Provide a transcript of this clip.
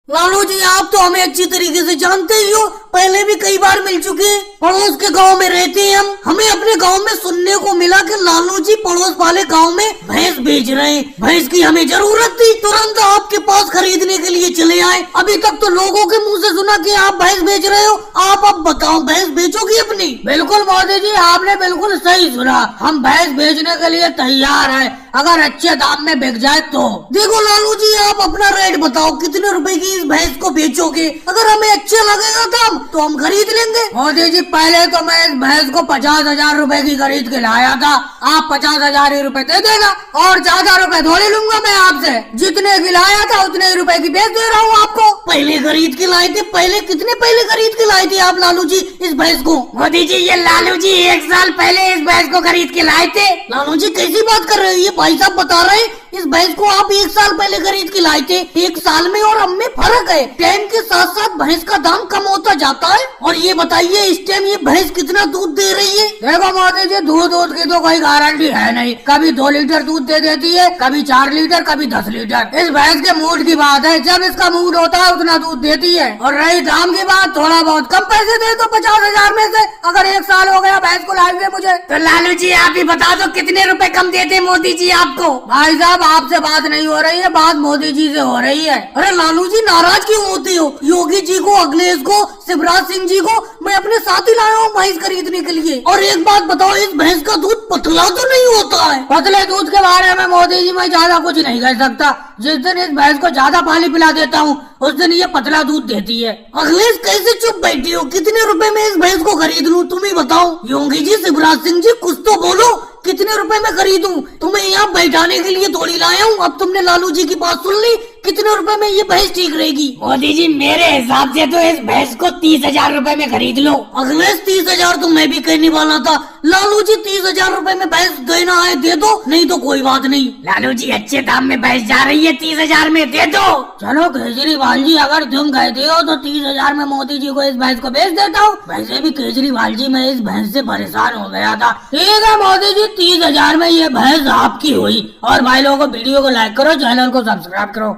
लालू जी, आप तो हमें अच्छी तरीके से जानते ही हो, पहले भी कई बार मिल चुके हैं। पड़ोस के गांव में रहते हैं हम, हमें अपने गांव में सुनने को मिला कि लालू जी पड़ोस वाले गांव में भैंस बेच रहे हैं। भैंस की हमें जरूरत थी, तुरंत आपके पास खरीदने के लिए चले आए। अभी तक तो लोगों के मुंह से सुना कि आप भैंस बेच रहे हो। आप अब बताओ, भैंस बेचोगी अपनी? बिल्कुल मोदी जी, आपने बिल्कुल सही सुना, हम भैंस बेचने के लिए तैयार है, अगर अच्छे दाम में बिक जाए तो। देखो लालू जी, आप अपना रेट बताओ, कितने रुपए की इस भैंस को बेचोगे? अगर हमें अच्छा लगेगा दाम तो हम खरीद लेंगे। मोदी जी, पहले तो मैं इस भैंस को 50,000 रुपए की खरीद के लाया था, आप 50,000 ही रुपए दे देना, और ज्यादा रुपए थोड़ी लूंगा मैं आपसे। जितने की लाया था उतने ही रुपए की बेच दे रहा हूँ आपको। पहले खरीद के लाए थे? कितने पहले खरीद के लाए थे आप लालू जी इस भैंस को? मोदी जी, ये लालू जी 1 साल पहले इस भैंस को खरीद के लाए थे। लालू जी, कैसी बात कर रहे हैं? ये भाई साहब बता रहे हैं इस भैंस को आप 1 साल पहले खरीद के लाए थे। 1 साल में और अब में फर्क है। टाइम के साथ साथ भैंस का दाम कम होता जाता है। और ये बताइए, इस टाइम ये भैंस कितना दूध दे रही है? देखो मोदी जी, दूध की तो कोई गारंटी है नहीं, कभी 2 लीटर दूध दे देती है, कभी 4 लीटर, कभी 10 लीटर। इस भैंस के मूड की बात है, जब इसका मूड होता है उतना दूध देती है। और रही दाम की बात, थोड़ा बहुत कम पैसे दे दो 50,000 में से, अगर 1 साल हो गया भैंस को लाए हुए मुझे। तो लालू जी, आप ही बता दो कितने रुपए कम देते मोदी जी आपको? भाई साहब, आपसे बात नहीं हो रही है, बात मोदी जी से हो रही है। अरे लालू जी, नाराज क्यों होते हो? योगी जी को, अखिलेश को, शिवराज सिंह जी को मैं अपने साथ ही लाया हूँ भैंस खरीदने के लिए। और एक बात बताओ, इस भैंस का दूध पतला तो नहीं होता है? पतले दूध के बारे में मोदी जी मैं ज्यादा कुछ नहीं कह सकता। जिस दिन इस भैंस को ज्यादा पानी पिला देता हूँ उस दिन ये पतला दूध देती है। अखिलेश, कैसे चुप बैठी हो? कितने रुपए में इस भैंस को खरीद लूं, तुम ही बताओ। योगी जी, शिवराज सिंह जी, कुछ तो बोलो, कितने रुपए में खरीदूं? तुम्हें यहाँ बैठाने के लिए थोड़ी लाया हूँ। अब तुमने लालू जी की बात सुन ली, कितने रुपए में ये भैंस ठीक रहेगी? मोदी जी, मेरे हिसाब से तो इस भैंस को 30,000 रुपए में खरीद लो। अखिलेश, 30,000 तो मैं भी कहने वाला था। लालू जी, 30,000 रुपए में भैंस देना है दे दो, नहीं तो कोई बात नहीं। लालू जी, अच्छे दाम में भैंस जा रही है, 30,000 में दे दो। चलो केजरीवाल जी, अगर तुम कहते हो तो 30,000 में मोदी जी को इस भैंस को बेच देता हूँ। वैसे भी केजरीवाल जी, मैं इस भैंस से परेशान हो गया था। ठीक है मोदी जी, 30,000 में ये भैंस आपकी हुई। और भाई लोगों को वीडियो को लाइक करो, चैनल को सब्सक्राइब करो।